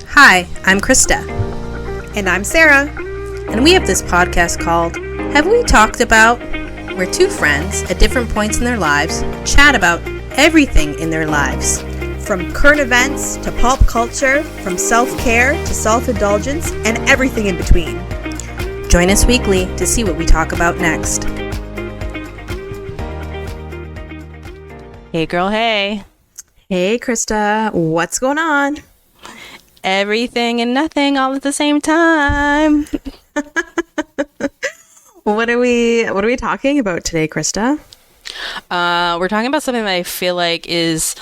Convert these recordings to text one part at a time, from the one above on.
Hi, I'm Krista. And I'm Sarah. And we have this podcast called Have We Talked About? Where two friends at different points in their lives chat about everything in their lives. From current events to pop culture, from self-care to self-indulgence, and everything in between. Join us weekly to see what we talk about next. Hey girl, hey. Hey Krista, what's going on? Everything and nothing all at the same time. What are we talking about today, Krista? We're talking about something that I feel like is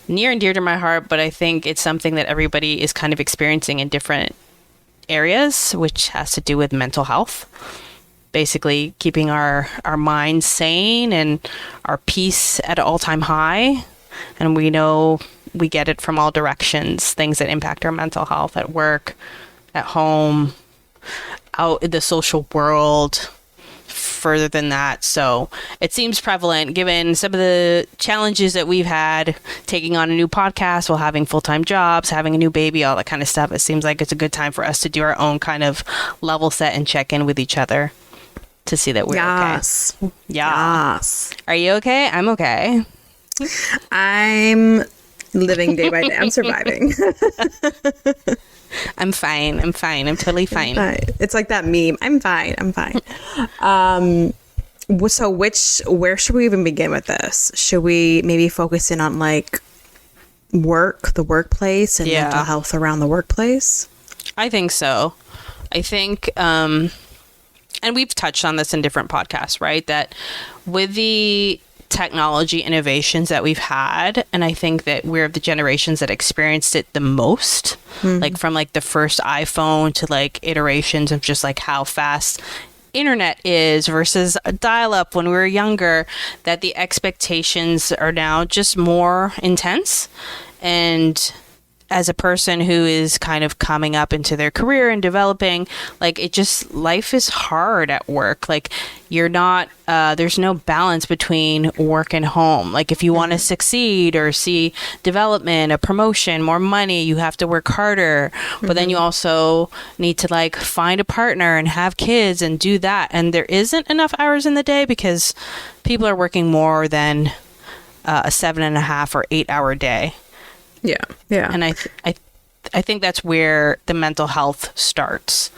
near and dear to my heart, but I think it's something that everybody is kind of experiencing in different areas, which has to do with mental health. Basically keeping our minds sane and our peace at an all-time high. And we know we get it from all directions, things that impact our mental health at work, at home, out in the social world, further than that. So it seems prevalent given some of the challenges that we've had taking on a new podcast while having full-time jobs, having a new baby, all that kind of stuff. It seems like it's a good time for us to do our own kind of level set and check in with each other to see that we're okay. Yes. Are you okay? I'm okay. I'm living day by day. I'm surviving. I'm fine. I'm totally fine. It's like that meme. I'm fine. So where should we even begin with this? Should we maybe focus in on like the workplace and mental health around the workplace? I think so. I think, and we've touched on this in different podcasts, right? That with the technology innovations that we've had, and I think that we're the generations that experienced it the most, like from like the first iPhone to like iterations of just like how fast internet is versus a dial-up when we were younger, that the expectations are now just more intense. And as a person who is kind of coming up into their career and developing, like life is hard at work. Like you're not, there's no balance between work and home. Like if you want to succeed or see development, a promotion, more money, you have to work harder. But then you also need to like find a partner and have kids and do that. And there isn't enough hours in the day because people are working more than a 7.5 or 8 hour day. Yeah. And I think that's where the mental health starts.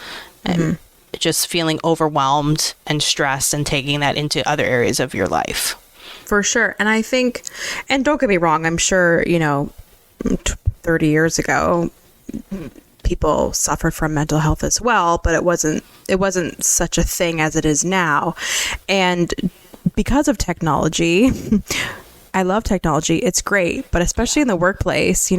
And just feeling overwhelmed and stressed and taking that into other areas of your life. For sure. And I think, and don't get me wrong, I'm sure, 30 years ago, people suffered from mental health as well, but it wasn't such a thing as it is now. And because of technology, I love technology. It's great, but especially in the workplace,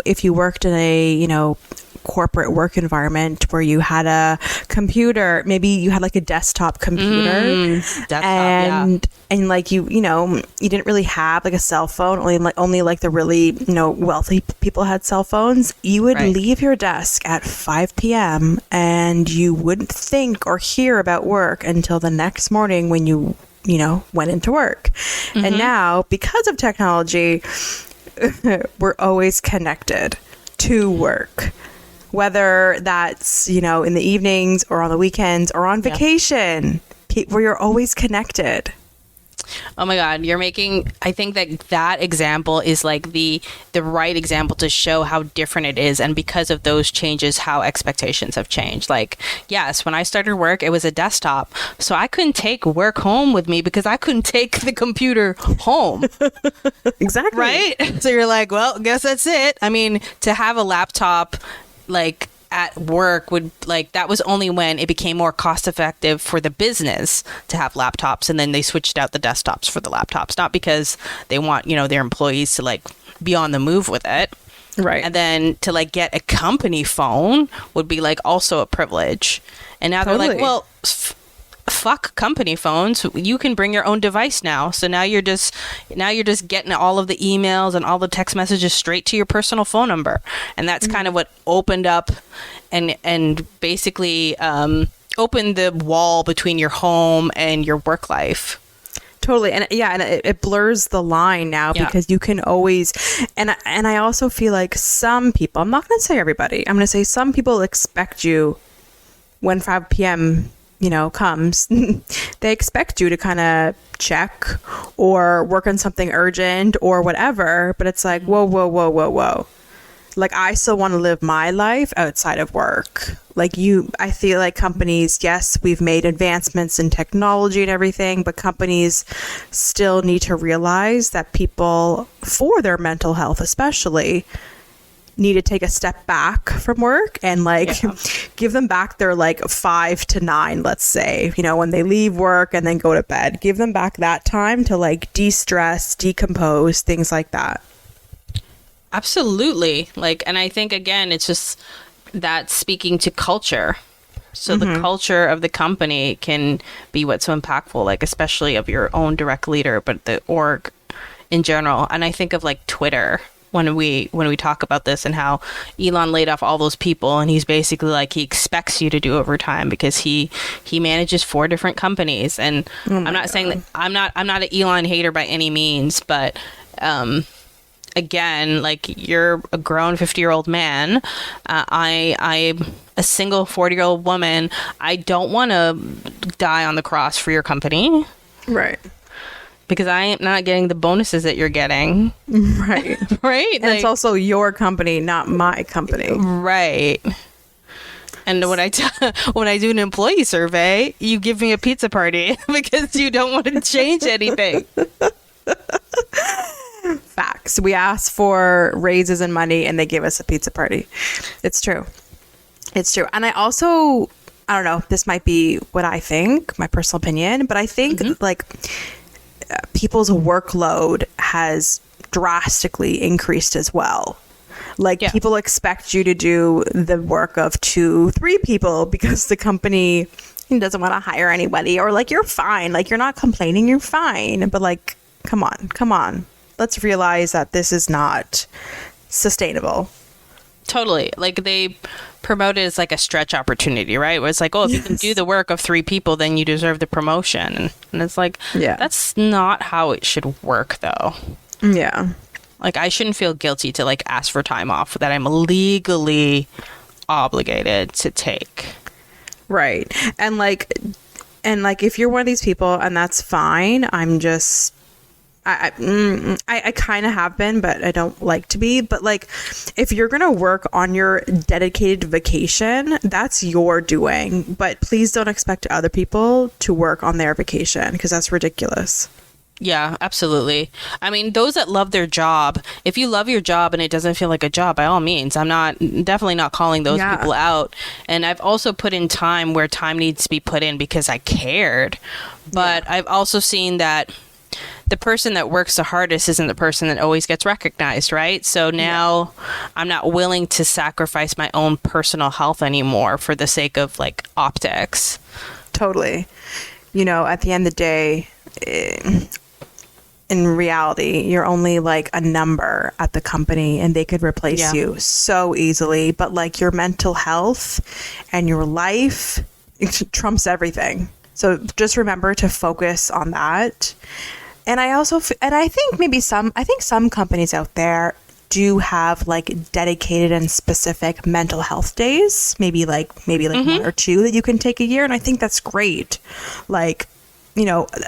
if you worked in a, corporate work environment where you had a computer, maybe you had like a desktop computer and like, you didn't really have like a cell phone, only like the really, wealthy people had cell phones. You would leave your desk at 5 p.m. and you wouldn't think or hear about work until the next morning when you went into work. And now, because of technology, we're always connected to work, whether that's, in the evenings or on the weekends or on vacation, where you're always connected. Oh my God, I think that example is like the right example to show how different it is. And because of those changes, how expectations have changed. Like, yes, when I started work, it was a desktop. So I couldn't take work home with me because I couldn't take the computer home. Exactly. Right? So you're like, well, guess that's it. I mean, to have a laptop, like, at work that was only when it became more cost effective for the business to have laptops, and then they switched out the desktops for the laptops, not because they want their employees to like be on the move with it, right? And then to like get a company phone would be like also a privilege, and now they're like, well, fuck company phones, you can bring your own device now. So now you're just getting all of the emails and all the text messages straight to your personal phone number. And that's kind of what opened up and basically opened the wall between your home and your work life. Totally. And yeah, and it blurs the line now because you can always, and I also feel like some people, I'm not going to say everybody, I'm going to say some people expect you when 5 p.m., comes, they expect you to kind of check or work on something urgent or whatever. But it's like, whoa. Like, I still want to live my life outside of work. Like I feel like companies, yes, we've made advancements in technology and everything, but companies still need to realize that people, for their mental health especially, need to take a step back from work and give them back their 5 to 9, let's say, when they leave work and then go to bed, give them back that time to de-stress, decompose, things like that. Absolutely. And I think, again, it's just that speaking to culture. So the culture of the company can be what's so impactful, especially of your own direct leader, but the org in general. And I think of Twitter when we talk about this and how Elon laid off all those people, and he's basically he expects you to do overtime because he manages 4 different companies. And I'm not saying that I'm not an Elon hater by any means, but again, you're a grown 50-year-old man. I'm a single 40-year-old woman. I don't want to die on the cross for your company. Right. Because I am not getting the bonuses that you're getting. Right. Right? And it's also your company, not my company. Right. And when I do an employee survey, you give me a pizza party because you don't want to change anything. Facts. We asked for raises and money and they gave us a pizza party. It's true. And I don't know, this might be what I think, my personal opinion, but I think people's workload has drastically increased as well. People expect you to do the work of 2-3 people because the company doesn't want to hire anybody, or you're fine. You're not complaining, you're fine. But come on. Let's realize that this is not sustainable. Totally. They promote it as a stretch opportunity, right? Where it's if you can do the work of 3 people, then you deserve the promotion. And it's that's not how it should work, though. Yeah. I shouldn't feel guilty to ask for time off that I'm legally obligated to take. Right. And if you're one of these people, and that's fine, I'm just... I kind of have been, but I don't like to be. But if you're going to work on your dedicated vacation, that's your doing. But please don't expect other people to work on their vacation, because that's ridiculous. Yeah, absolutely. I mean, those that love their job, if you love your job and it doesn't feel like a job, by all means, I'm definitely not calling those people out. And I've also put in time where time needs to be put in because I cared. But I've also seen that the person that works the hardest isn't the person that always gets recognized, right? So now I'm not willing to sacrifice my own personal health anymore for the sake of optics. Totally. At the end of the day, in reality, you're only a number at the company, and they could replace you so easily. But your mental health and your life, it trumps everything. So just remember to focus on that. And I think some companies out there do have dedicated and specific mental health days, maybe 1 or 2 that you can take a year. And I think that's great.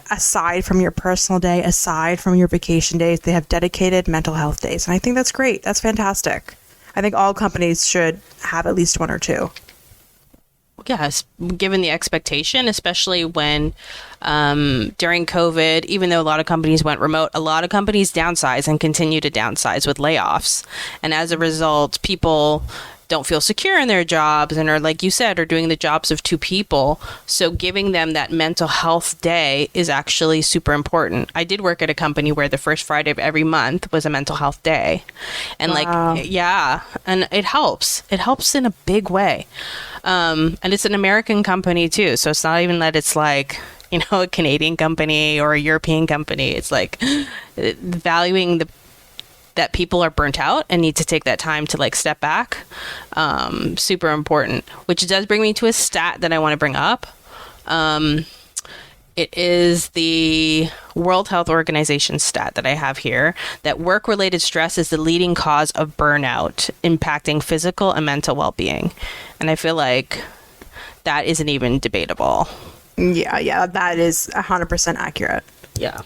Aside from your personal day, aside from your vacation days, they have dedicated mental health days. And I think that's great. That's fantastic. I think all companies should have at least 1 or 2. Yes, given the expectation, especially when during COVID, even though a lot of companies went remote, a lot of companies downsize and continue to downsize with layoffs. And as a result, people don't feel secure in their jobs and are, like you said, are doing the jobs of 2 people. So giving them that mental health day is actually super important. I did work at a company where the first Friday of every month was a mental health day. And and it helps. It helps in a big way. And it's an American company too. So it's not even that it's a Canadian company or a European company. It's valuing that people are burnt out and need to take that time to step back. Super important, which does bring me to a stat that I want to bring up. It is the World Health Organization stat that I have here that work-related stress is the leading cause of burnout, impacting physical and mental well-being. And I feel like that isn't even debatable. Yeah, that is 100% accurate. Yeah.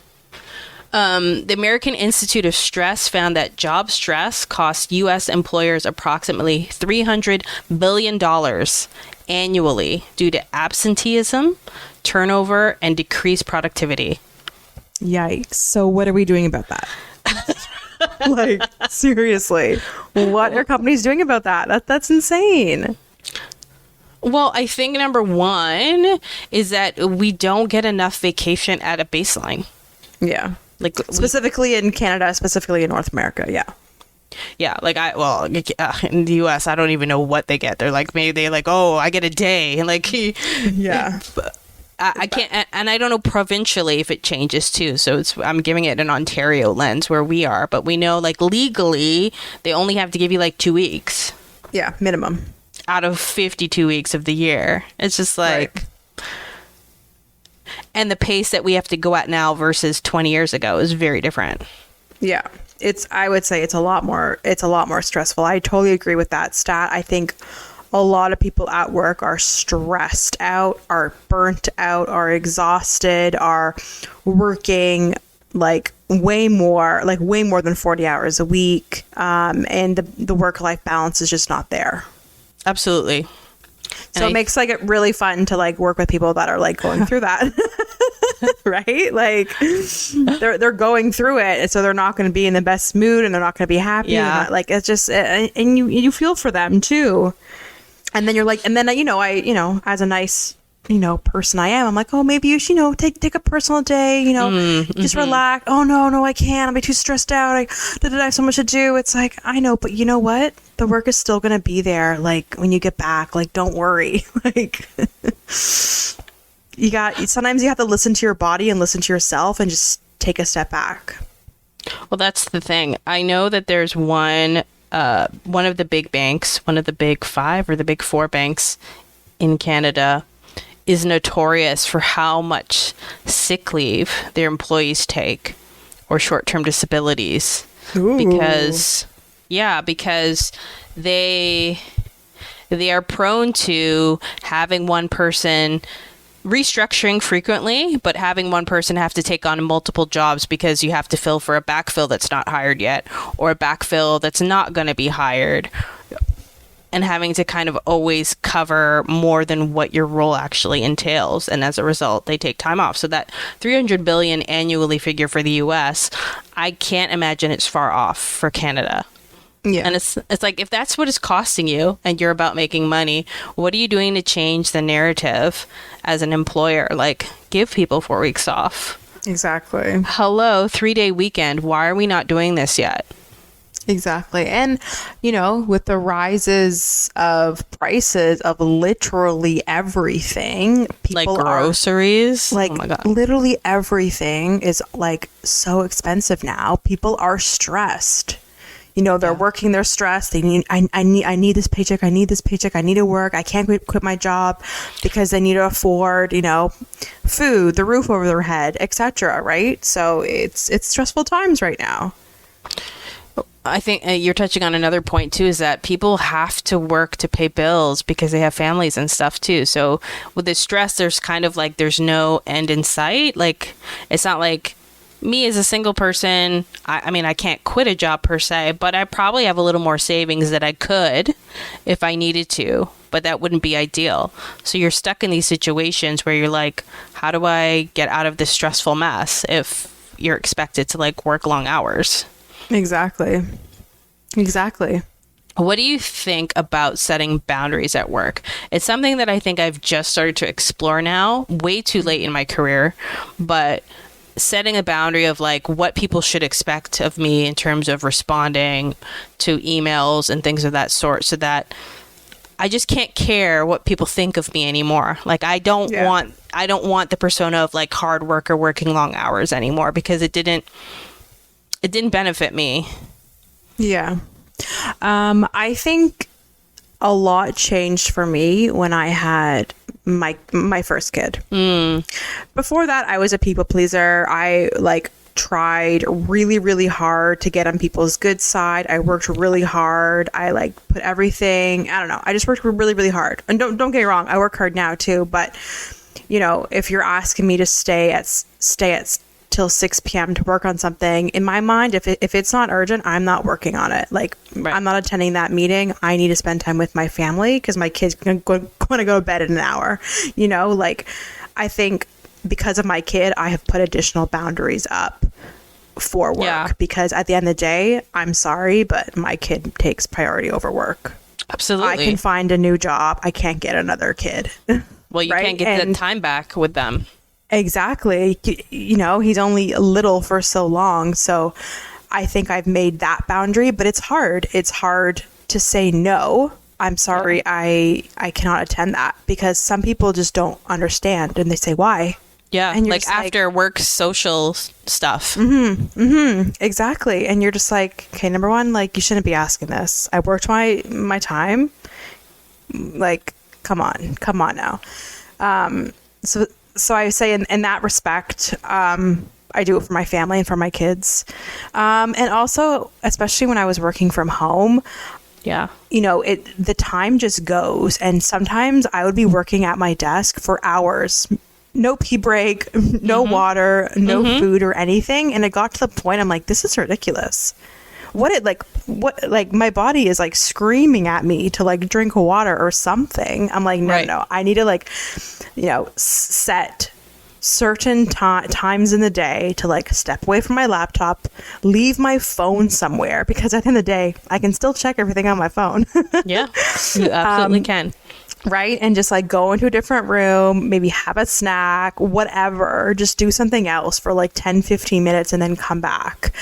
The American Institute of Stress found that job stress costs U.S. employers approximately $300 billion annually due to absenteeism, turnover, and decreased productivity. Yikes. So what are we doing about that? Like, seriously, what are companies doing about that? That's insane. Well, I think number one is that we don't get enough vacation at a baseline. Yeah. Like specifically in Canada, specifically in North America. Yeah. Yeah. Like in the US, I don't even know what they get. They're like, maybe they like, oh, I get a day. And like, yeah. I can't, and I don't know provincially if it changes too. So I'm giving it an Ontario lens where we are, but we know like legally they only have to give you like 2 weeks. Yeah. Minimum. Out of 52 weeks of the year. It's just like, right. And the pace that we have to go at now versus 20 years ago is very different. Yeah. I would say it's a lot more stressful. I totally agree with that stat. I think a lot of people at work are stressed out, are burnt out, are exhausted, are working like way more than 40 hours a week. And the work-life balance is just not there. Absolutely. So it makes like it really fun to like work with people that are like going through that. Right? Like they're going through it, and so they're not going to be in the best mood, and they're not going to be happy. Yeah. Like it's just, and you feel for them too. And then you're like, and then I as a nice person I am, I'm like, oh, maybe you should take a personal day, just relax. Oh no, I can't. I'll be too stressed out. I have so much to do. It's like, I know, but you know what? The work is still going to be there. Like when you get back, like, don't worry. Like sometimes you have to listen to your body and listen to yourself and just take a step back. Well, that's the thing. I know that there's one of the big banks, one of the big 5 or the big 4 banks in Canada is notorious for how much sick leave their employees take or short-term disabilities. Ooh. Because they are prone to having one person restructuring frequently, but having one person have to take on multiple jobs because you have to fill for a backfill that's not hired yet, or a backfill that's not going to be hired, and having to kind of always cover more than what your role actually entails. And as a result, they take time off. So that $300 billion annually figure for the US, I can't imagine it's far off for Canada. Yeah. And it's like, if that's what it's costing you and you're about making money, what are you doing to change the narrative as an employer? Like, give people 4 weeks off. Exactly. Hello, 3-day weekend. Why are we not doing this yet? Exactly. And, with the rises of prices of literally everything, people like groceries, like, oh my God, literally everything is like so expensive now. People are stressed. They're working, they're stressed. They need, I need this paycheck. I need this paycheck. I need to work. I can't quit my job because they need to afford, food, the roof over their head, etc. Right? So it's stressful times right now. I think you're touching on another point too, is that people have to work to pay bills because they have families and stuff too. So with the stress, there's kind of like, there's no end in sight. Like, it's not like me as a single person, I mean, I can't quit a job per se, but I probably have a little more savings that I could if I needed to, but that wouldn't be ideal. So you're stuck in these situations where you're like, how do I get out of this stressful mess if you're expected to like work long hours? Exactly. What do you think about setting boundaries at work? It's something that I think I've just started to explore now, way too late in my career, but setting a boundary of like what people should expect of me in terms of responding to emails and things of that sort, so that I just can't care what people think of me anymore. Like I don't want the persona of like hard worker working long hours anymore, because it didn't benefit me. Yeah. I think a lot changed for me when I had my first kid. Before that, I was a people pleaser. I tried really, really hard to get on people's good side. I worked really hard. I put everything, I don't know. I just worked really, really hard. And don't get me wrong, I work hard now too, but if you're asking me to stay at till 6 p.m. to work on something, in my mind, if it's not urgent, I'm not working on it. Right. I'm not attending that meeting. I need to spend time with my family because my kid's going to go to bed in an hour. I think because of my kid, I have put additional boundaries up for work because at the end of the day, I'm sorry, but my kid takes priority over work. Absolutely. I can find a new job. I can't get another kid. Well, you can't get the time back with them. Exactly. He's only little for so long. So I think I've made that boundary, but it's hard. It's hard to say no. I'm sorry. Yeah. I cannot attend that because some people just don't understand and they say, why? Yeah. And after work social stuff. Exactly. And you're just okay, number one, you shouldn't be asking this. I worked my time. Come on now. So I say in that respect, I do it for my family and for my kids. And also, especially when I was working from home, the time just goes. And sometimes I would be working at my desk for hours, no pee break, no water, no food or anything. And it got to the point, I'm this is ridiculous. My body is screaming at me to drink water or something. I'm no, I need to set certain times in the day to step away from my laptop, leave my phone somewhere, because at the end of the day, I can still check everything on my phone. Yeah, you absolutely can. Right. And just go into a different room, maybe have a snack, whatever, just do something else for 10, 15 minutes and then come back.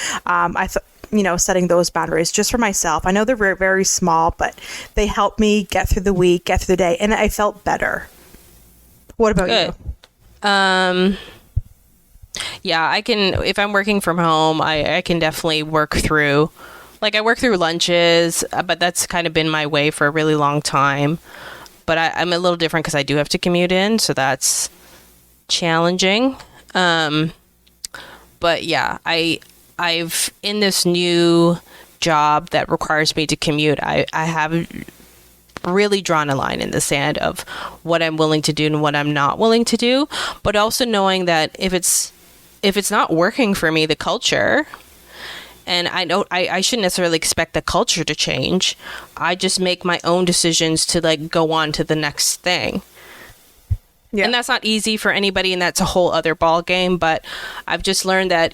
Setting those boundaries just for myself. I know they're very, very small, but they help me get through the week, get through the day, and I felt better. What about you? Yeah, I can, if I'm working from home, I can definitely work through, I work through lunches, but that's kind of been my way for a really long time. But I'm a little different because I do have to commute in, so that's challenging. But yeah, I've in this new job that requires me to commute, I have really drawn a line in the sand of what I'm willing to do and what I'm not willing to do, but also knowing that if it's not working for me, the culture, and I shouldn't necessarily expect the culture to change. I just make my own decisions to go on to the next thing. Yeah. And that's not easy for anybody, and that's a whole other ball game, but I've just learned that,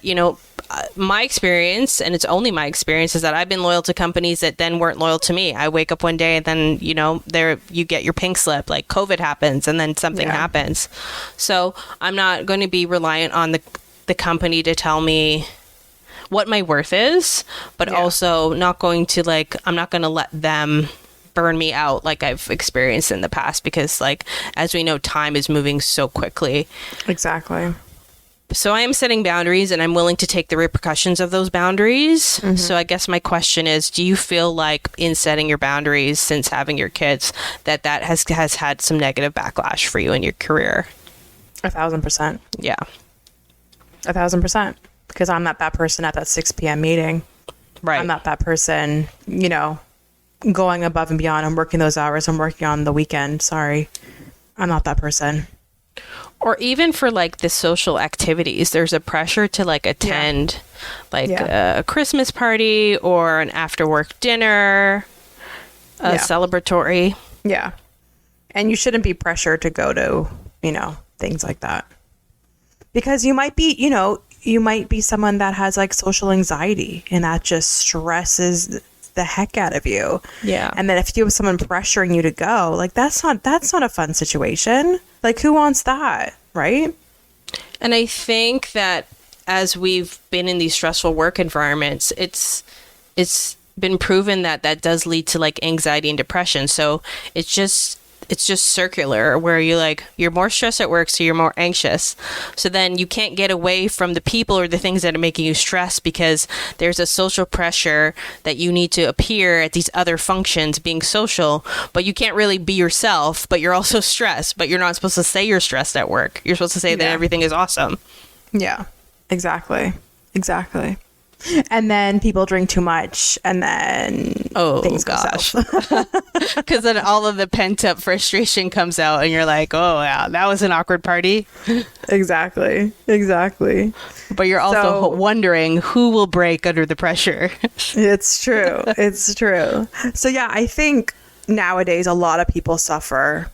my experience, and it's only my experience, is that I've been loyal to companies that then weren't loyal to me. I wake up one day and then, you get your pink slip, COVID happens and then something happens. So I'm not going to be reliant on the company to tell me what my worth is, but also not going to I'm not going to let them burn me out like I've experienced in the past, because as we know, time is moving so quickly. Exactly. So I am setting boundaries, and I'm willing to take the repercussions of those boundaries. So I guess my question is, do you feel in setting your boundaries since having your kids that has had some negative backlash for you in your career? 1,000%. Yeah. 1,000%. Because I'm not that person at that 6 p.m. meeting. Right. I'm not that person, going above and beyond and working those hours and working on the weekend. Sorry. I'm not that person. Or even for the social activities, there's a pressure to attend a Christmas party or an after work dinner, celebratory. Yeah. And you shouldn't be pressured to go to, things like that. Because you might be someone that has social anxiety, and that just stresses the heck out of you. Yeah. And then if you have someone pressuring you to go, that's not a fun situation. Who wants that, right? And I think that as we've been in these stressful work environments, it's been proven that does lead to anxiety and depression. So it's just it's just circular, where you're more stressed at work, so you're more anxious. So then you can't get away from the people or the things that are making you stressed, because there's a social pressure that you need to appear at these other functions being social, but you can't really be yourself, but you're also stressed, but you're not supposed to say you're stressed at work. You're supposed to say that everything is awesome. Yeah, exactly. And then people drink too much, and then things go south. Because then all of the pent up frustration comes out, and you're like, oh yeah, that was an awkward party. Exactly. But you're also wondering who will break under the pressure. It's true. So yeah, I think nowadays a lot of people suffer.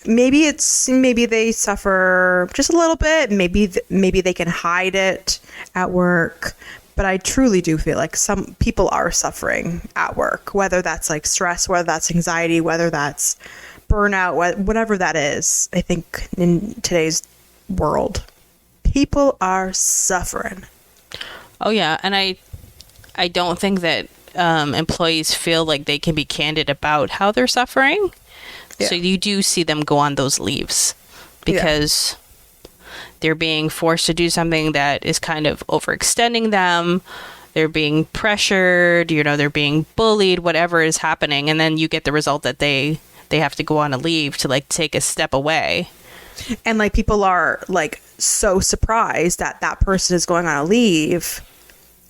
Maybe they suffer just a little bit. Maybe they can hide it at work. But I truly do feel like some people are suffering at work, whether that's like stress, whether that's anxiety, whether that's burnout, whatever that is. I think in today's world, people are suffering. Oh yeah, and I don't think that employees feel like they can be candid about how they're suffering. Yeah. So you do see them go on those leaves because they're being forced to do something that is kind of overextending them. They're being pressured, they're being bullied, whatever is happening. And then you get the result that they have to go on a leave to like take a step away. And like people are like so surprised that person is going on a leave.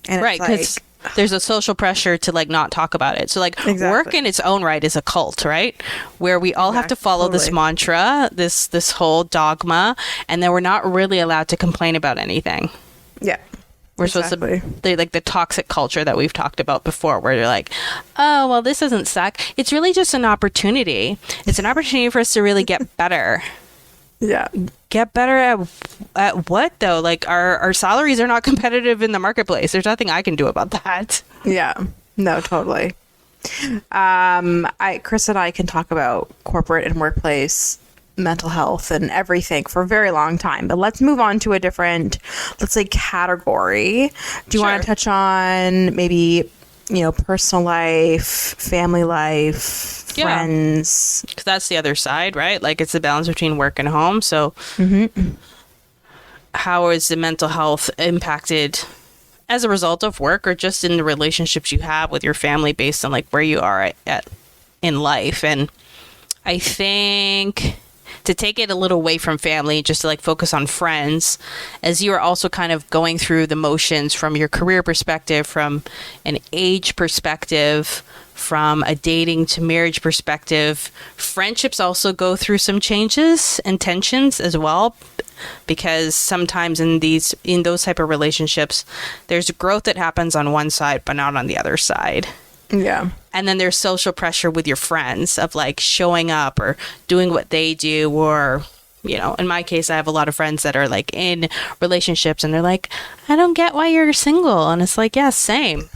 And right, because there's a social pressure to like not talk about it. So like work in its own right is a cult, right? Where we all have to follow this mantra, this whole dogma, and then we're not really allowed to complain about anything. Yeah. We're supposed to be like the toxic culture that we've talked about before, where you're like, oh, well, this doesn't suck. It's really just an opportunity. It's an opportunity for us to really get better. Yeah. Get better at what though? Like our salaries are not competitive in the marketplace. There's nothing I can do about that. Yeah. No, totally. Chris and I can talk about corporate and workplace mental health and everything for a very long time, but let's move on to a different, let's say, category. Do you want to touch on maybe, personal life, family life, friends? Because that's the other side, right? Like it's the balance between work and home. So how is the mental health impacted as a result of work, or just in the relationships you have with your family based on like where you are at in life? And I think to take it a little away from family, just to like focus on friends, as you are also kind of going through the motions from your career perspective, from an age perspective, from a dating to marriage perspective, friendships also go through some changes and tensions as well, because sometimes in those type of relationships, there's growth that happens on one side but not on the other side. Yeah. And then there's social pressure with your friends of like showing up or doing what they do, or in my case, I have a lot of friends that are like in relationships and they're like, I don't get why you're single. And it's like, yeah, same.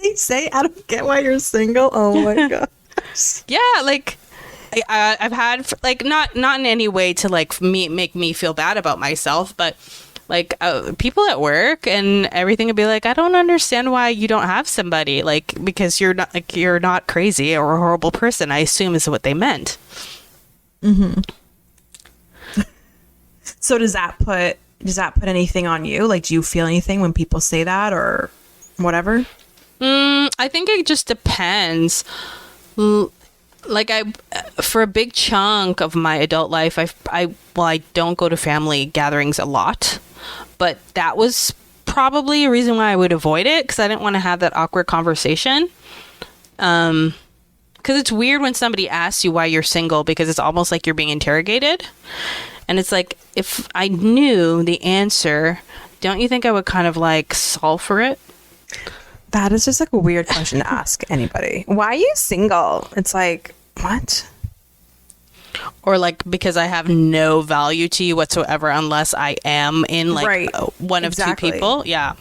They say, I don't get why you're single. Oh my god. Yeah, like I've had like not in any way to like make me feel bad about myself, but like people at work and everything would be like, I don't understand why you don't have somebody, like because you're not crazy or a horrible person, I assume is what they meant. So does that put anything on you? Like, do you feel anything when people say that or whatever? I think it just depends. Like for a big chunk of my adult life, I don't go to family gatherings a lot, but that was probably a reason why I would avoid it, because I didn't want to have that awkward conversation. Because it's weird when somebody asks you why you're single, because it's almost like you're being interrogated. And it's like, if I knew the answer, don't you think I would kind of like solve for it? That is just like a weird question to ask anybody. Why are you single? It's like, what? Or like, because I have no value to you whatsoever unless I am in like one of two people. Yeah.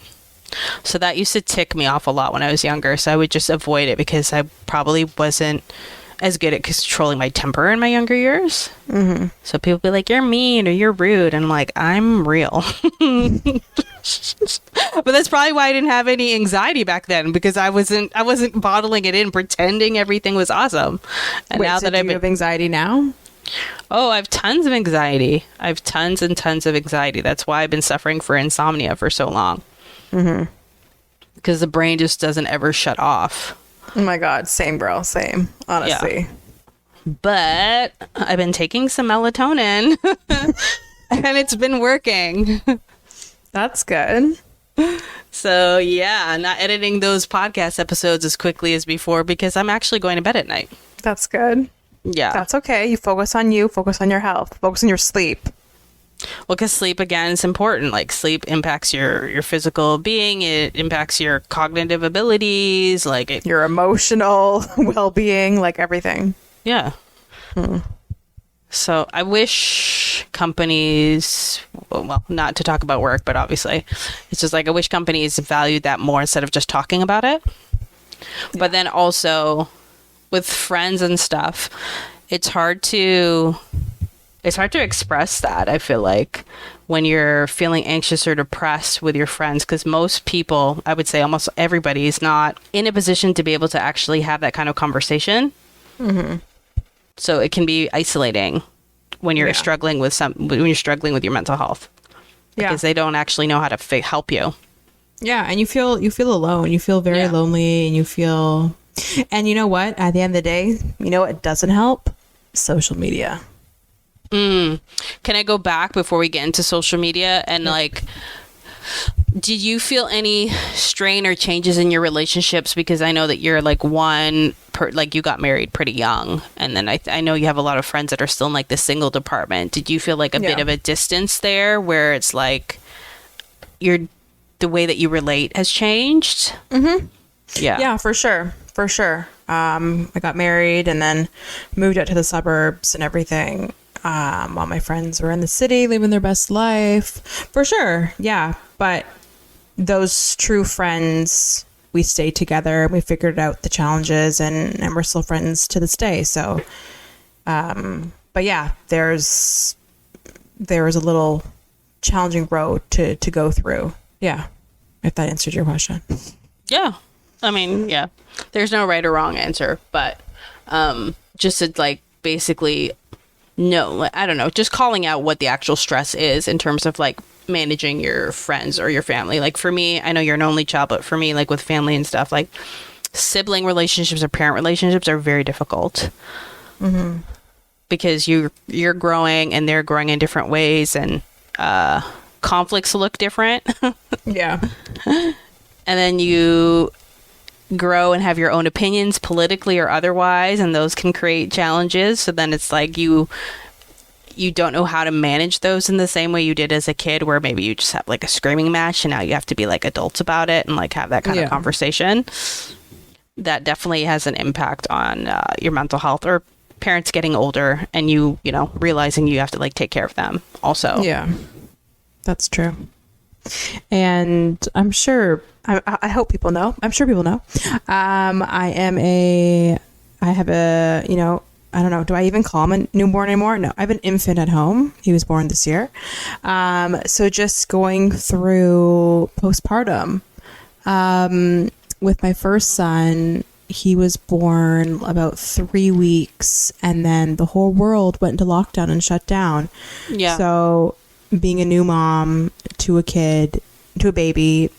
So that used to tick me off a lot when I was younger. So I would just avoid it because I probably wasn't as good at controlling my temper in my younger years. Mm-hmm. So people be like, you're mean or you're rude. And I'm like, I'm real. But that's probably why I didn't have any anxiety back then, because I wasn't bottling it in, pretending everything was awesome. And Wait, now so that you have anxiety now? Oh, I have tons of anxiety. I have tons and tons of anxiety. That's why I've been suffering for insomnia for so long. Mm-hmm. Because the brain just doesn't ever shut off. Oh my God. Same, girl. Same. Honestly. Yeah. But I've been taking some melatonin and it's been working. That's good. So yeah, not editing those podcast episodes as quickly as before because I'm actually going to bed at night. That's good. Yeah. That's okay. You focus on you, focus on your health, focus on your sleep. Well, because sleep, again, is important. Like, sleep impacts your physical being. It impacts your cognitive abilities. Like, your emotional well-being, like everything. Yeah. So I wish companies, well, not to talk about work, but obviously, it's just like I wish companies valued that more instead of just talking about it. Yeah. But then also with friends and stuff, it's hard to express that, I feel like, when you're feeling anxious or depressed with your friends, because most people, I would say almost everybody, is not in a position to be able to actually have that kind of conversation. Mm-hmm. So it can be isolating when you're struggling with your mental health, because they don't actually know how to help you. Yeah, and you feel alone. You feel very lonely, and you feel. And you know what? At the end of the day, you know what doesn't help? Social media. Can I go back before we get into social media? And like, did you feel any strain or changes in your relationships? Because I know that you're like you got married pretty young. And then I know you have a lot of friends that are still in like the single department. Did you feel like a bit of a distance there where it's like the way that you relate has changed? Mm-hmm. Yeah. Yeah, for sure. For sure. I got married and then moved out to the suburbs and everything. While my friends were in the city living their best life. For sure. Yeah. But those true friends, we stayed together and we figured out the challenges and we're still friends to this day. So, but yeah, there's a little challenging road to go through. Yeah. If that answered your question. Yeah. I mean, yeah, there's no right or wrong answer, but just to like basically, no, I don't know, just calling out what the actual stress is in terms of like managing your friends or your family. Like for me, I know you're an only child, but for me, like with family and stuff, like sibling relationships or parent relationships are very difficult. Mm-hmm. Because you're growing and they're growing in different ways, and conflicts look different. Yeah. And then you grow and have your own opinions politically or otherwise, and those can create challenges. So then it's like you don't know how to manage those in the same way you did as a kid, where maybe you just have like a screaming match and now you have to be like adults about it and like have that kind of conversation. That definitely has an impact on your mental health, or parents getting older and you know realizing you have to like take care of them also. Yeah, that's true. And I'm sure, I hope people know, I'm sure people know, I have a, you know, I don't know, do I even call him a newborn anymore? No, I have an infant at home. He was born this year. So just going through postpartum, with my first son, he was born about 3 weeks and then the whole world went into lockdown and shut down. Yeah. So being a new mom to a kid, to a baby,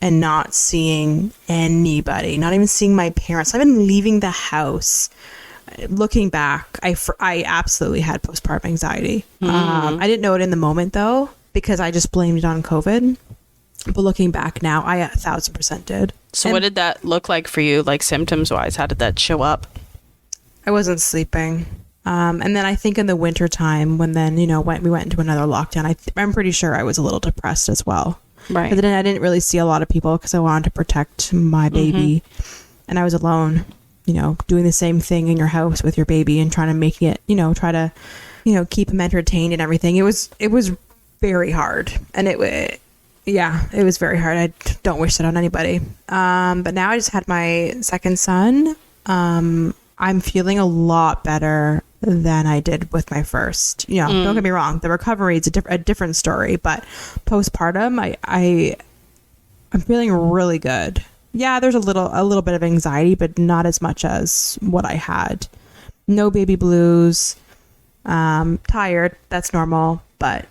and not seeing anybody, not even seeing my parents, I've been leaving the house. Looking back, I absolutely had postpartum anxiety. I didn't know it in the moment though, because I just blamed it on COVID. But looking back now, I 1,000% did. So what did that look like for you, like symptoms wise? How did that show up? I wasn't sleeping. And then I think in the winter time, when then, you know, we went into another lockdown, I'm pretty sure I was a little depressed as well. Right. But then I didn't really see a lot of people because I wanted to protect my baby. And I was alone, you know, doing the same thing in your house with your baby and trying to make it, you know, keep him entertained and everything. It was very hard. And it was very hard. I don't wish that on anybody. But now I just had my second son. I'm feeling a lot better than I did with my first. You know, don't get me wrong, the recovery is a different story, but postpartum, I'm feeling really good. Yeah, there's a little bit of anxiety, but not as much as what I had. No baby blues. Tired, that's normal, but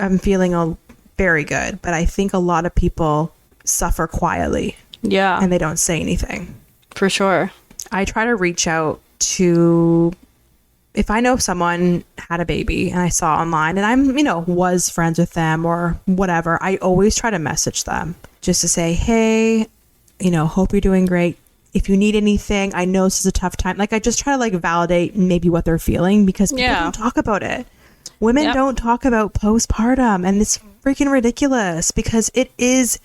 I'm feeling very good. But I think a lot of people suffer quietly. Yeah. And they don't say anything. For sure. I try to reach out to, if I know someone had a baby and I saw online and I'm, was friends with them or whatever, I always try to message them just to say, hey, hope you're doing great. If you need anything, I know this is a tough time. Like, I just try to like validate maybe what they're feeling, because people don't talk about it. Women don't talk about postpartum, and it's freaking ridiculous because it is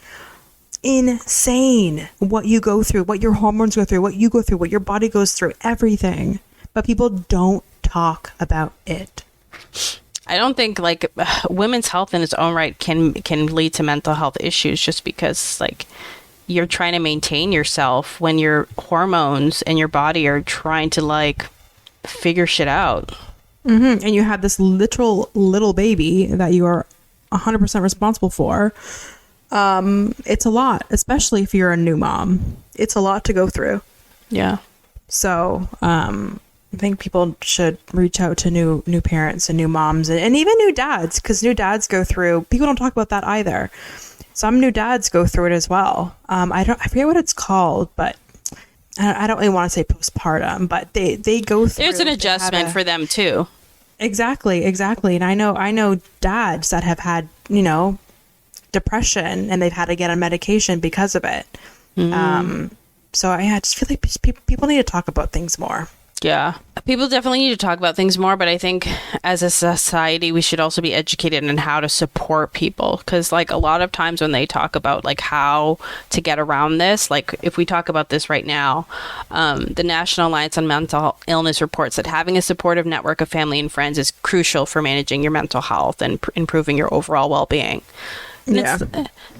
insane what you go through, what your hormones go through, what you go through, what your body goes through, everything. But people don't talk about it. I don't think like women's health in its own right can lead to mental health issues, just because like you're trying to maintain yourself when your hormones and your body are trying to like figure shit out. Mm-hmm. And you have this literal little baby that you are 100% responsible for. It's a lot, especially if you're a new mom. It's a lot to go through. Yeah. So, I think people should reach out to new parents and new moms and even new dads, because new dads go through, people don't talk about that either. Some new dads go through it as well. I forget what it's called, but I don't really want to say postpartum, but they go through. There's an adjustment for them too. Exactly. And I know dads that have had, depression, and they've had to get on medication because of it. So I just feel like people need to talk about things more. Yeah. People definitely need to talk about things more, but I think as a society, we should also be educated on how to support people. Because like a lot of times when they talk about like how to get around this, like if we talk about this right now, the National Alliance on Mental Illness reports that having a supportive network of family and friends is crucial for managing your mental health and improving your overall well-being. Yeah.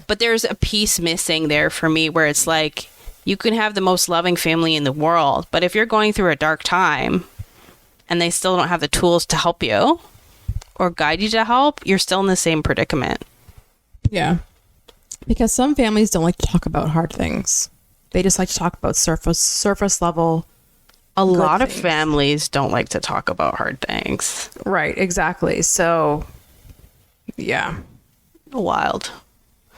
But there's a piece missing there for me where it's like, you can have the most loving family in the world, but if you're going through a dark time and they still don't have the tools to help you or guide you to help, you're still in the same predicament. Yeah. Because some families don't like to talk about hard things. They just like to talk about surface level. A lot of families don't like to talk about hard things. Right, exactly. So, yeah. Wild.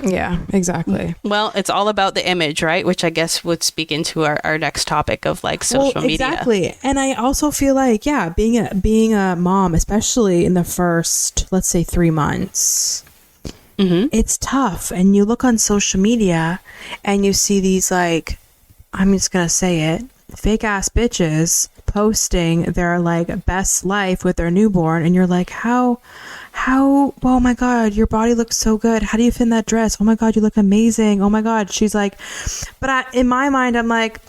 Yeah, exactly. Well, it's all about the image, right? Which I guess would speak into our next topic of like social media. Exactly. And I also feel like, being a mom, especially in the first, let's say 3 months, it's tough. And you look on social media and you see these like, I'm just going to say it, fake ass bitches posting their like best life with their newborn. And you're like, how, oh my God, your body looks so good. How do you fit in that dress? Oh my God, you look amazing. Oh my God. She's like, but in my mind, I'm like,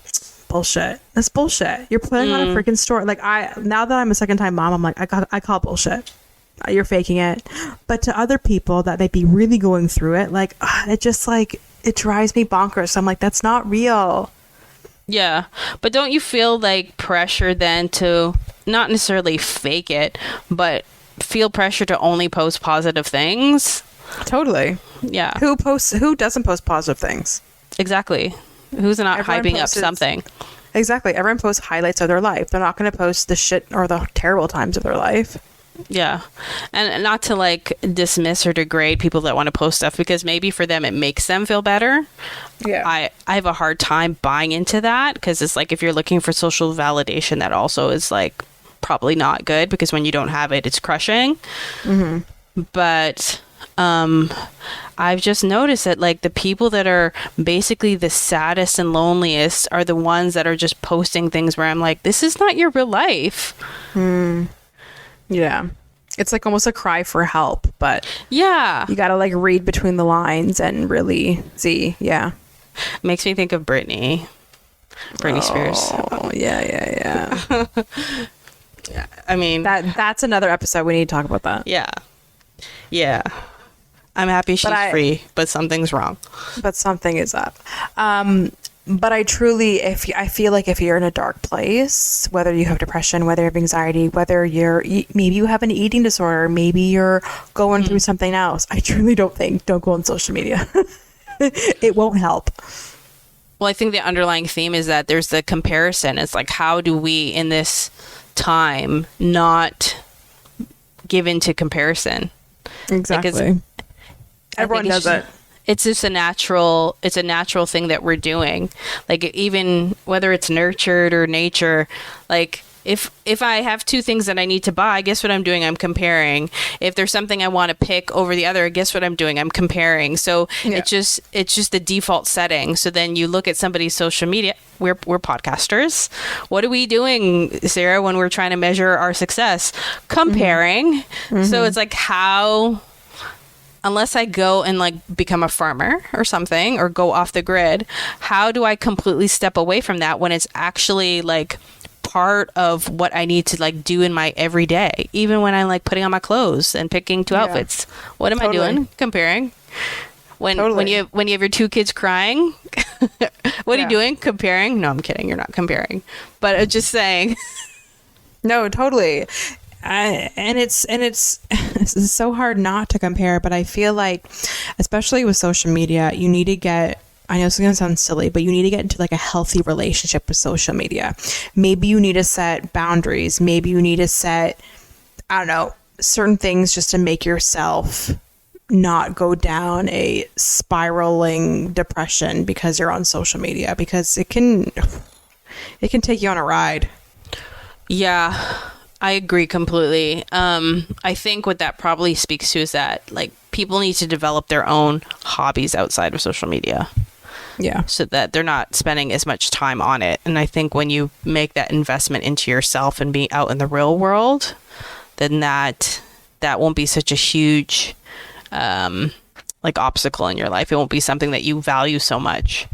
bullshit. That's bullshit. You're putting on a freaking story. Like now that I'm a second time mom, I'm like, I call bullshit. You're faking it. But to other people that may be really going through it, like, it just like, it drives me bonkers. I'm like, that's not real. Yeah. But don't you feel like pressure then to not necessarily fake it, but feel pressure to only post positive things? Totally. Yeah. Who doesn't post positive things? Exactly. Who's not Everyone hyping up something? Exactly. Everyone posts highlights of their life. They're not going to post the shit or the terrible times of their life. Yeah. And not to like dismiss or degrade people that want to post stuff, because maybe for them it makes them feel better. Yeah. I have a hard time buying into that, because it's like if you're looking for social validation, that also is like probably not good, because when you don't have it, it's crushing. But I've just noticed that like the people that are basically the saddest and loneliest are the ones that are just posting things where I'm like, this is not your real life. Yeah. It's like almost a cry for help, but yeah, you got to like read between the lines and really see. Yeah. Makes me think of Britney Spears. Oh, yeah. Yeah, I mean, that's another episode. We need to talk about that. Yeah. I'm happy she's free, but something's wrong. But something is up. But I truly, I feel like if you're in a dark place, whether you have depression, whether you have anxiety, whether maybe you have an eating disorder, maybe you're going through something else, I truly don't go on social media. It won't help. Well, I think the underlying theme is that there's the comparison. It's like, how do we in this time not give into comparison? Exactly. Like Everyone does it. It's just a natural thing that we're doing. Like, even whether it's nurtured or nature, like if I have two things that I need to buy, guess what I'm doing? I'm comparing. If there's something I want to pick over the other, guess what I'm doing? I'm comparing. So it's just the default setting. So then you look at somebody's social media. We're podcasters. What are we doing, Sarah, when we're trying to measure our success? Comparing. Mm-hmm. So it's like, how, unless I go and like become a farmer or something, or go off the grid, how do I completely step away from that when it's actually like part of what I need to like do in my everyday, even when I'm like putting on my clothes and picking two outfits? What am I doing? Comparing. When you have your two kids crying, what are you doing? Comparing? No, I'm kidding. You're not comparing, but I'm just saying. No, totally. And it's so hard not to compare, but I feel like, especially with social media, you need to get, I know it's going to sound silly, but you need to get into like a healthy relationship with social media. Maybe you need to set boundaries. Maybe you need to set, I don't know, certain things just to make yourself not go down a spiraling depression because you're on social media, because it can take you on a ride. Yeah, I agree completely. I think what that probably speaks to is that like people need to develop their own hobbies outside of social media. Yeah. So that they're not spending as much time on it. And I think when you make that investment into yourself and be out in the real world, then that won't be such a huge like obstacle in your life. It won't be something that you value so much.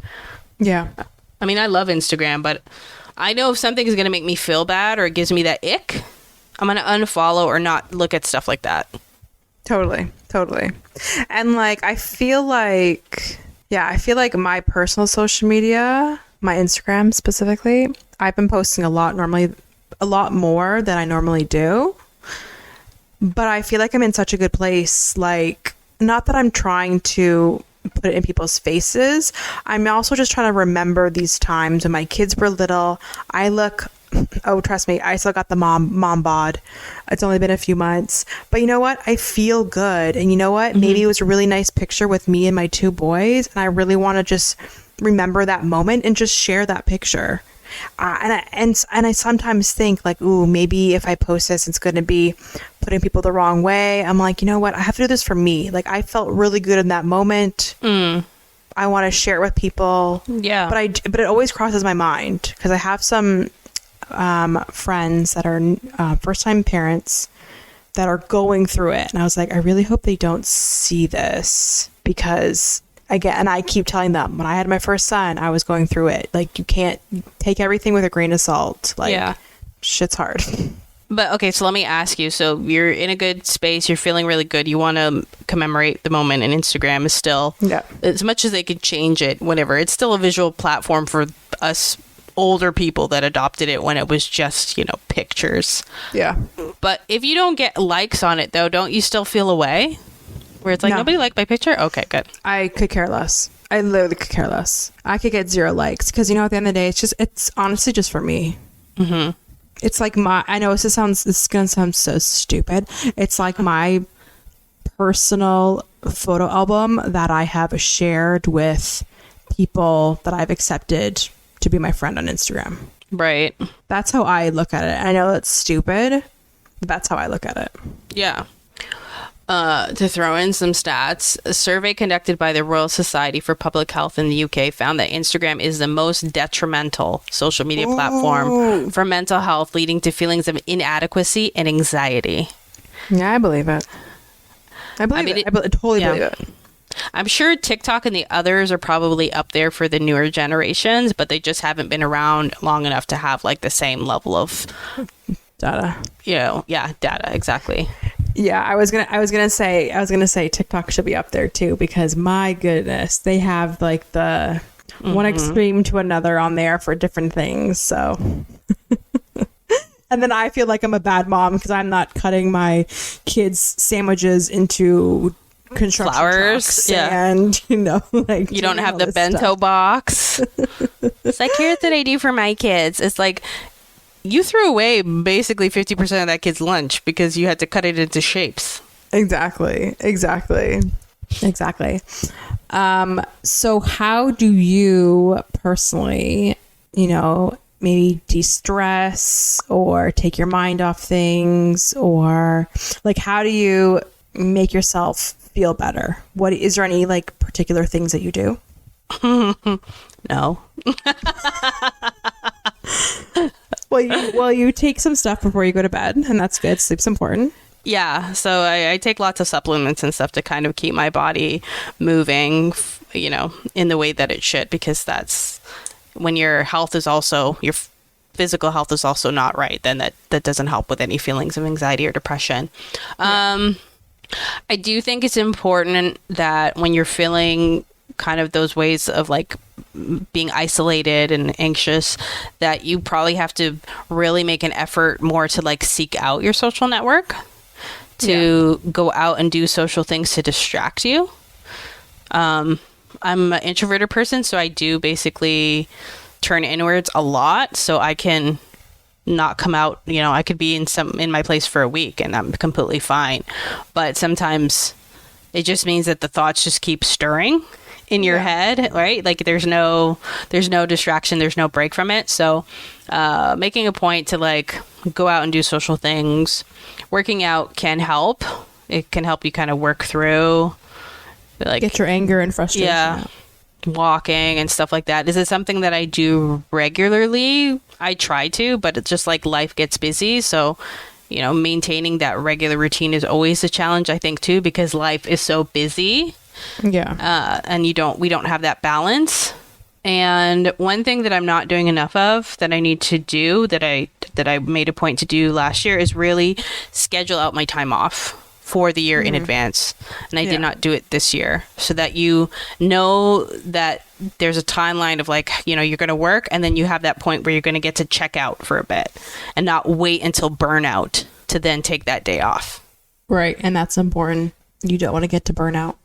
Yeah. I mean, I love Instagram, but I know if something is going to make me feel bad or it gives me that ick, I'm going to unfollow or not look at stuff like that. Totally. And like, I feel like my personal social media, my Instagram specifically, I've been posting a lot more than I normally do. But I feel like I'm in such a good place. Like, not that I'm trying to put it in people's faces. I'm also just trying to remember these times when my kids were little. Trust me, I still got the mom bod. It's only been a few months. But you know what? I feel good. And you know what? Mm-hmm. Maybe it was a really nice picture with me and my two boys. And I really want to just remember that moment and just share that picture. And I sometimes think like, ooh, maybe if I post this, it's going to be putting people the wrong way. I'm like, you know what? I have to do this for me. Like, I felt really good in that moment. I want to share it with people. Yeah. But it always crosses my mind because I have some friends that are first-time parents that are going through it. And I was like, I really hope they don't see this, because again, I keep telling them, when I had my first son, I was going through it. Like, you can't take everything with a grain of salt. Like, yeah. Shit's hard. But okay, so let me ask you. So you're in a good space. You're feeling really good. You want to commemorate the moment, and Instagram is still, as much as they could change it, whatever, it's still a visual platform for us older people that adopted it when it was just, pictures. Yeah. But if you don't get likes on it, though, don't you still feel away? Where it's like, nobody liked my picture? Okay, good. I could care less. I literally could care less. I could get 0 likes because, at the end of the day, it's honestly just for me. Mm-hmm. It's like I know this is going to sound so stupid. It's like my personal photo album that I have shared with people that I've accepted to be my friend on Instagram. Right. That's how I look at it. I know that's stupid, but that's how I look at it. Yeah. To throw in some stats, a survey conducted by the Royal Society for Public Health in the UK found that Instagram is the most detrimental social media platform for mental health, leading to feelings of inadequacy and anxiety. Yeah, I believe it. I totally believe it. I'm sure TikTok and the others are probably up there for the newer generations, but they just haven't been around long enough to have like the same level of data. Data, exactly. Yeah, I was gonna say TikTok should be up there too, because my goodness, they have like the one extreme to another on there for different things. So, and then I feel like I'm a bad mom because I'm not cutting my kids' sandwiches into construction Flowers, trucks, yeah. and like You don't doing have all the this bento stuff. box. It's like, here's what I do for my kids. It's like you threw away basically 50% of that kid's lunch because you had to cut it into shapes. Exactly. So how do you personally, maybe de-stress or take your mind off things, or like, how do you make yourself feel better? Is there any like particular things that you do? No. Well, you take some stuff before you go to bed, and that's good. Sleep's important. Yeah, so I take lots of supplements and stuff to kind of keep my body moving, in the way that it should, because that's when your health is also, your physical health is also not right, then that doesn't help with any feelings of anxiety or depression. Yeah. I do think it's important that when you're feeling kind of those ways of like being isolated and anxious, that you probably have to really make an effort more to like seek out your social network, to go out and do social things to distract you. I'm an introverted person, so I do basically turn inwards a lot, so I can not come out. I could be in my place for a week and I'm completely fine, but sometimes it just means that the thoughts just keep stirring in your head, right? Like there's no distraction, there's no break from it. So making a point to like go out and do social things. Working out can help. It can help you kind of work through, like, get your anger and frustration out. Walking and stuff like that. Is it something that I do regularly? I try to, but it's just like life gets busy. So, maintaining that regular routine is always a challenge, I think, too, because life is so busy. Yeah. And we don't have that balance. And one thing that I'm not doing enough of that I need to do, that I made a point to do last year, is really schedule out my time off for the year in advance. And I did not do it this year, so that you know that there's a timeline of like, you're going to work, and then you have that point where you're going to get to check out for a bit and not wait until burnout to then take that day off. Right. And that's important. You don't want to get to burnout.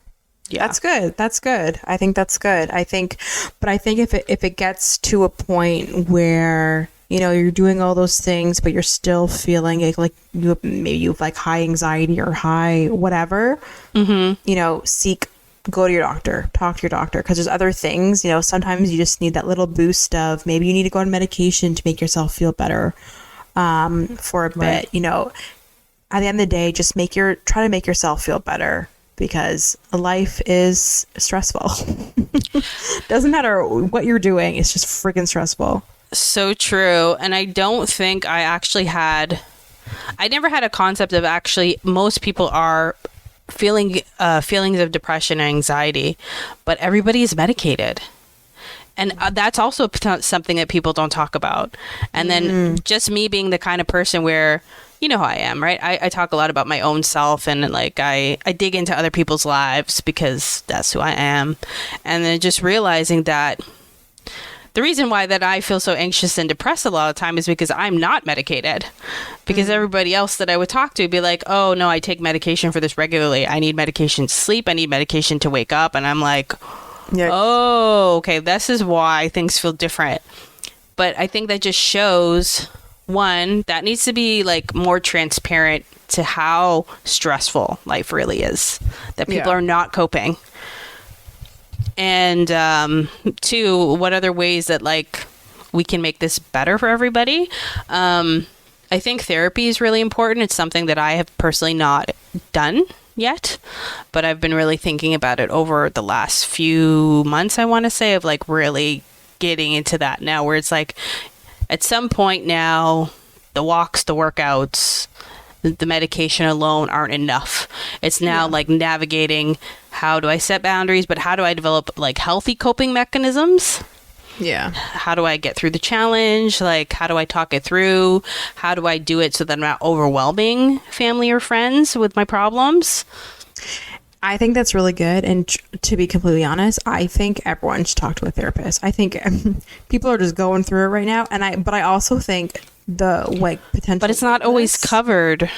Yeah. That's good. I think that's good. But I think if it gets to a point where, you're doing all those things, but you're still feeling like you have like high anxiety or high whatever, go to your doctor, talk to your doctor, because there's other things, sometimes you just need that little boost of, maybe you need to go on medication to make yourself feel better for a bit. At the end of the day, just try to make yourself feel better, because life is stressful. Doesn't matter what you're doing, it's just freaking stressful. So true. And I don't think I never had a concept of actually most people are feelings of depression and anxiety, but everybody is medicated. And that's also something that people don't talk about. And then just me being the kind of person where, how I am, right? I talk a lot about my own self, and like I dig into other people's lives because that's who I am. And then just realizing that the reason why that I feel so anxious and depressed a lot of the time is because I'm not medicated. Because everybody else that I would talk to would be like, oh, no, I take medication for this regularly. I need medication to sleep. I need medication to wake up. And I'm like, oh, okay, this is why things feel different. But I think that just shows, one, that needs to be like more transparent to how stressful life really is. That people are not coping. And two, what other ways that like we can make this better for everybody? I think therapy is really important. It's something that I have personally not done yet, but I've been really thinking about it over the last few months, I want to say, of like really getting into that now, where it's like at some point now, the walks, the workouts, the medication alone aren't enough. It's now like navigating, how do I set boundaries, but how do I develop like healthy coping mechanisms? Yeah. How do I get through the challenge? Like, how do I talk it through? How do I do it so that I'm not overwhelming family or friends with my problems? I think that's really good. And to be completely honest, I think everyone should talk to a therapist. I think people are just going through it right now. But I also think the potential. But it's not always covered.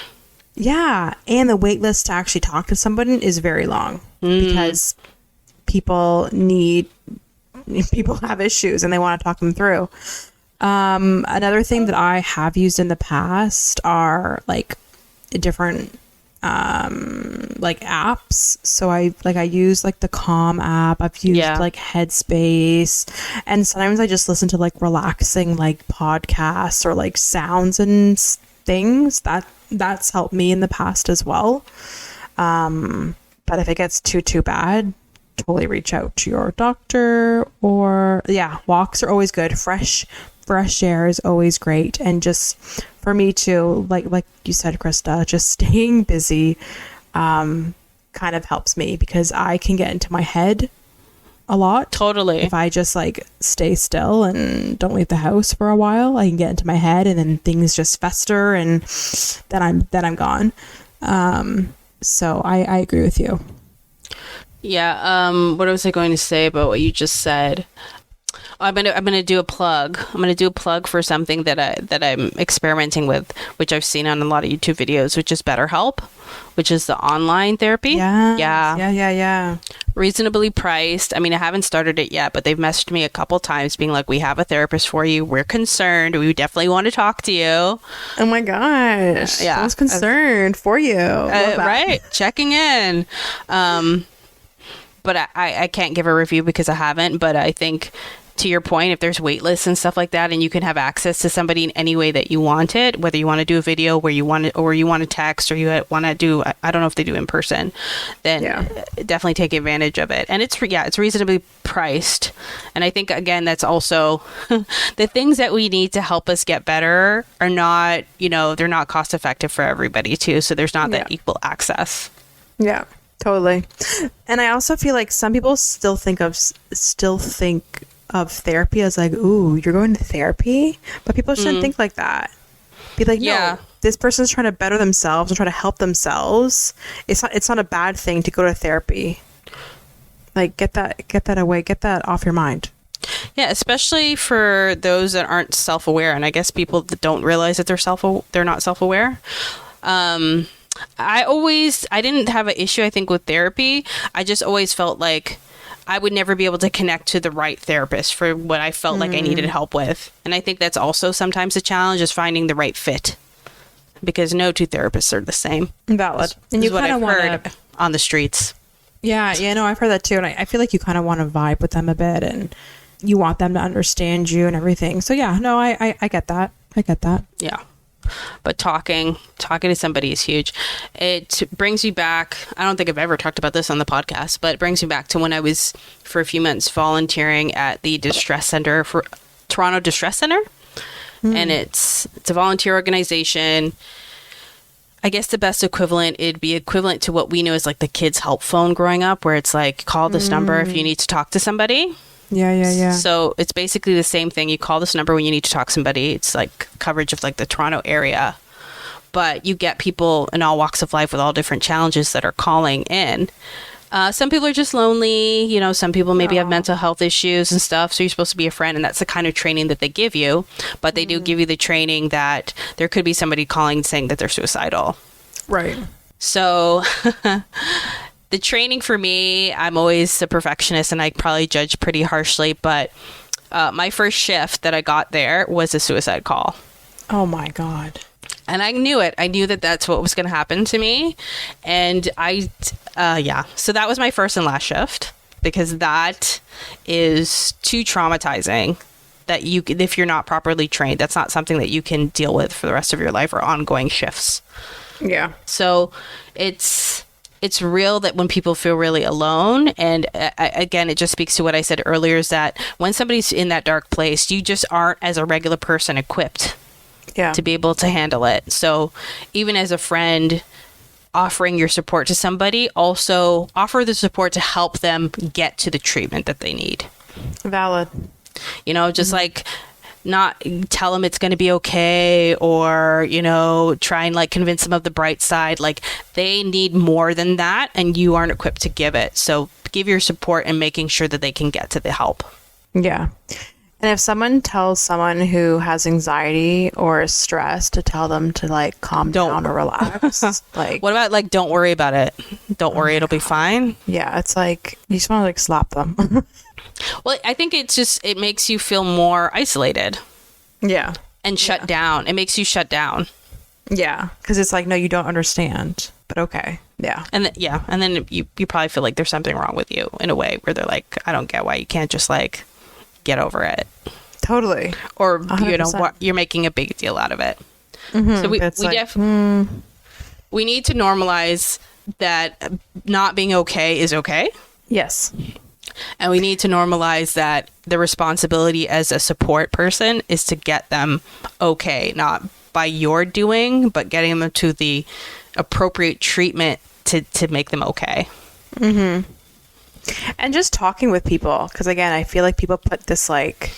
Yeah. And the wait list to actually talk to someone is very long because people have issues and they want to talk them through. Another thing that I have used in the past are different apps. So I use the Calm app. I've used Headspace, and sometimes I just listen to relaxing podcasts or sounds and things. That's helped me in the past as well. But if it gets too bad, totally reach out to your doctor. Or walks are always good. Fresh air is always great. And just for me too, like you said, Krista, just staying busy kind of helps me because I can get into my head a lot. Totally. If I just stay still and don't leave the house for a while, I can get into my head and then things just fester and then I'm gone. So I agree with you. Yeah. What was I going to say about what you just said? I'm gonna do a plug. I'm gonna do a plug for something that I'm experimenting with, which I've seen on a lot of YouTube videos, which is BetterHelp, which is the online therapy. Yeah. Reasonably priced. I mean, I haven't started it yet, but they've messaged me a couple times being like, "We have a therapist for you. We're concerned. We definitely want to talk to you." Oh my gosh! Yeah, I was concerned for you. Right? Checking in. But I can't give a review because I haven't. But I think, to your point, if there's wait lists and stuff like that, and you can have access to somebody in any way that you want it, whether you want to do a video where you want it, or you want to text, or you want to do, I don't know if they do in person, then definitely take advantage of it. And it's reasonably priced. And I think, again, that's also the things that we need to help us get better are not, they're not cost effective for everybody too. So there's not that equal access. Yeah. Totally. And I also feel like some people still think of therapy as ooh, you're going to therapy, but people shouldn't think like that. Be like, no, this person's trying to better themselves and try to help themselves. It's not a bad thing to go to therapy. Get that away, get that off your mind. Yeah, especially for those that aren't self-aware, and I guess people that don't realize that they're not self-aware. I didn't have an issue, I think, with therapy. I just always felt like I would never be able to connect to the right therapist for what I felt like I needed help with. And I think that's also sometimes a challenge, is finding the right fit, because no two therapists are the same. Valid. And you kind of heard on the streets. Yeah, no, I've heard that too. And I feel like you kind of want to vibe with them a bit, and you want them to understand you and everything. So yeah, no, I get that. I get that. Yeah. But talking to somebody is huge. It brings me back. I don't think I've ever talked about this on the podcast, but it brings me back to when I was, for a few months, volunteering at the Distress Center for Toronto Distress Center. And it's a volunteer organization. I guess the best equivalent, it'd be equivalent to what we knew as the kids' help phone growing up, where it's call this number if you need to talk to somebody. Yeah. So it's basically the same thing. You call this number when you need to talk to somebody. It's coverage of the Toronto area. But you get people in all walks of life with all different challenges that are calling in. Some people are just lonely. Some people maybe have mental health issues and stuff. So you're supposed to be a friend. And that's the kind of training that they give you. But they do give you the training that there could be somebody calling saying that they're suicidal. Right. So the training for me, I'm always a perfectionist and I probably judge pretty harshly, but my first shift that I got there was a suicide call. Oh my God. And I knew it. I knew that that's what was going to happen to me. And so that was my first and last shift, because that is too traumatizing that if you're not properly trained, that's not something that you can deal with for the rest of your life or ongoing shifts. Yeah. So it's real that when people feel really alone, and again, it just speaks to what I said earlier, is that when somebody's in that dark place, you just aren't, as a regular person, equipped to be able to handle it. So even as a friend, offering your support to somebody, also offer the support to help them get to the treatment that they need. Valid. Just not tell them it's going to be okay, or, you know, try and like convince them of the bright side. Like, they need more than that, and you aren't equipped to give it. So give your support and making sure that they can get to the help. Yeah. And if someone tells someone who has anxiety or is stressed to tell them to like calm down or relax, like, what about like, don't worry about it. Don't worry, it'll be fine. Yeah, it's like you just want to like slap them. Well, I think it makes you feel more isolated. Yeah. And shut down. It makes you shut down. Yeah, because it's like, no, you don't understand, but okay. Yeah. And then you probably feel like there's something wrong with you in a way where they're like, I don't get why you can't just like get over it. Totally. Or 100%. you know, you're making a big deal out of it. So we need to normalize that not being okay is okay. Yes. And we need to normalize that the responsibility as a support person is to get them okay, not by your doing, but getting them to the appropriate treatment to make them okay. Mm-hmm. And just talking with people, because again, I feel like people put this like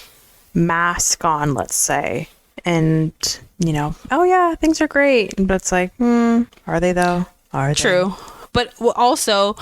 mask on, let's say, and you know, oh yeah, things are great, but it's like, are they though? Are they? True. But also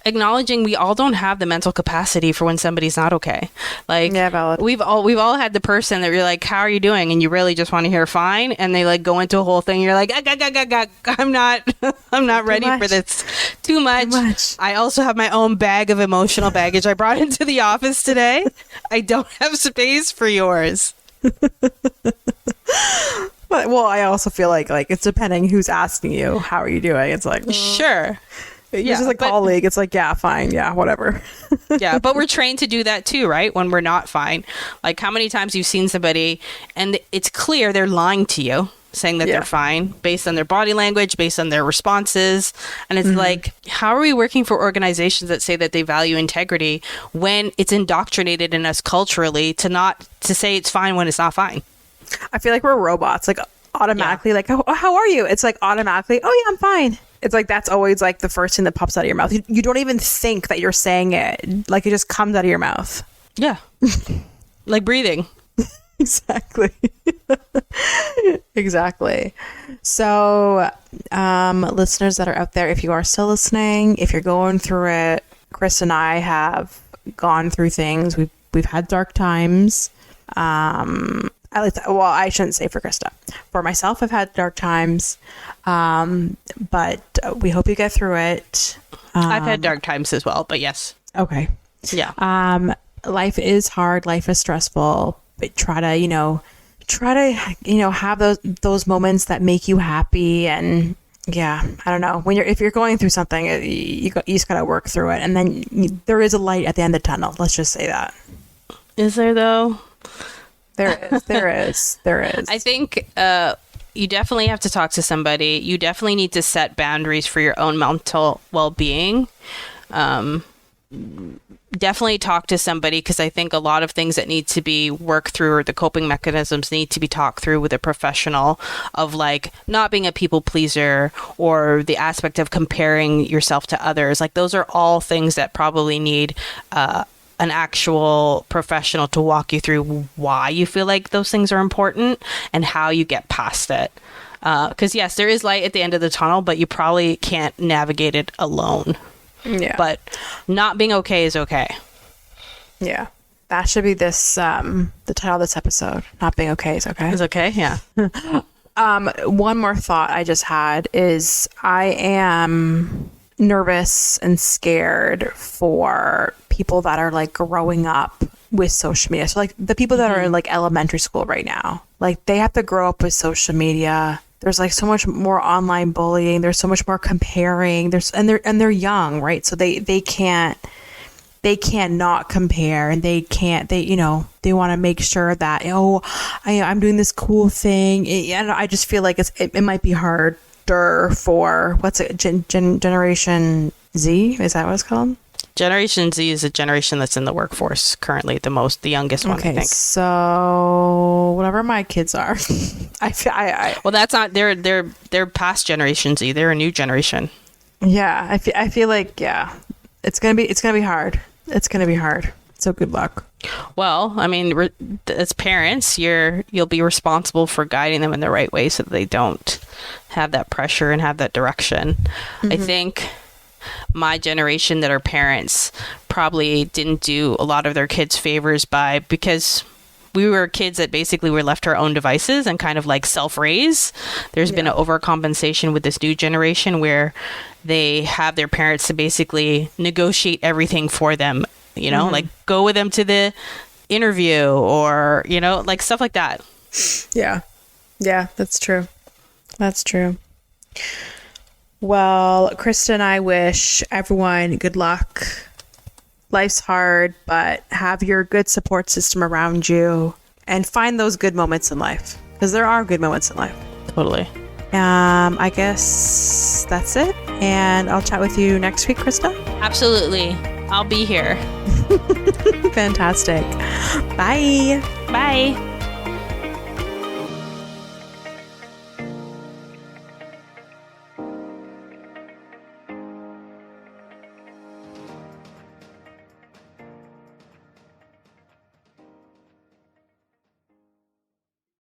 acknowledging we all don't have the mental capacity for when somebody's not okay. Like, yeah, valid. we've all had the person that you're like, how are you doing? And you really just want to hear fine, and they like go into a whole thing. You're like, I'm not ready for this. Too much. I also have my own bag of emotional baggage I brought into the office today. I don't have space for yours. But well, I also feel like it's depending who's asking you, how are you doing? It's like, sure. Yeah, just a colleague. It's like, yeah, fine. Yeah, whatever. Yeah, but we're trained to do that too, right? When we're not fine. Like, how many times you've seen somebody and it's clear they're lying to you, saying that they're fine based on their body language, based on their responses. And it's like, how are we working for organizations that say that they value integrity when it's indoctrinated in us culturally to say it's fine when it's not fine? I feel like we're robots. Like, automatically, like, oh, how are you? It's like automatically, oh yeah, I'm fine. It's like that's always like the first thing that pops out of your mouth. You don't even think that you're saying it. Like, it just comes out of your mouth. Yeah. Like breathing. Exactly. Exactly. So, listeners that are out there, if you are still listening, if you're going through it, Chris and I have gone through things. We've had dark times. I shouldn't say for Krista. For myself, I've had dark times, but we hope you get through it. I've had dark times as well, but yes. Okay. Yeah. Life is hard. Life is stressful. But try to have those moments that make you happy. And yeah, I don't know. If you're going through something, you just gotta work through it. And then there is a light at the end of the tunnel. Let's just say that. Is there though? There is. I think you definitely have to talk to somebody. You definitely need to set boundaries for your own mental well-being. Definitely talk to somebody, because I think a lot of things that need to be worked through, or the coping mechanisms need to be talked through with a professional, of like not being a people pleaser, or the aspect of comparing yourself to others. Like, those are all things that probably need an actual professional to walk you through why you feel like those things are important and how you get past it. Because yes, there is light at the end of the tunnel, but you probably can't navigate it alone. Yeah. But not being okay is okay. Yeah. That should be this the title of this episode. Not being okay is okay. Is okay, yeah. One more thought I just had is I am nervous and scared for people that are like growing up with social media. So like the people that are in like elementary school right now, like they have to grow up with social media. There's like so much more online bullying. There's so much more comparing. They're young, right? So they can't not compare, and they want to make sure that, I'm doing this cool thing. And I just feel like it might be harder for Generation Z. Is that what it's called? Generation Z is a generation that's in the workforce currently, the youngest one, I think. So whatever my kids are, well, that's not, they're past Generation Z. They're a new generation. Yeah, I feel like, yeah, it's gonna be hard. It's gonna be hard. So good luck. Well, I mean, as parents, you'll be responsible for guiding them in the right way so that they don't have that pressure and have that direction. I think my generation that are parents probably didn't do a lot of their kids favors because we were kids that basically were left to our own devices and kind of like self-raise. There's been an overcompensation with this new generation where they have their parents to basically negotiate everything for them, you know, like go with them to the interview or, you know, like stuff like that. Yeah. Yeah, that's true. That's true. Well, Krista and I wish everyone good luck. Life's hard, but have your good support system around you and find those good moments in life, because there are good moments in life. Totally. I guess that's it. And I'll chat with you next week, Krista. Absolutely. I'll be here. Fantastic. Bye. Bye.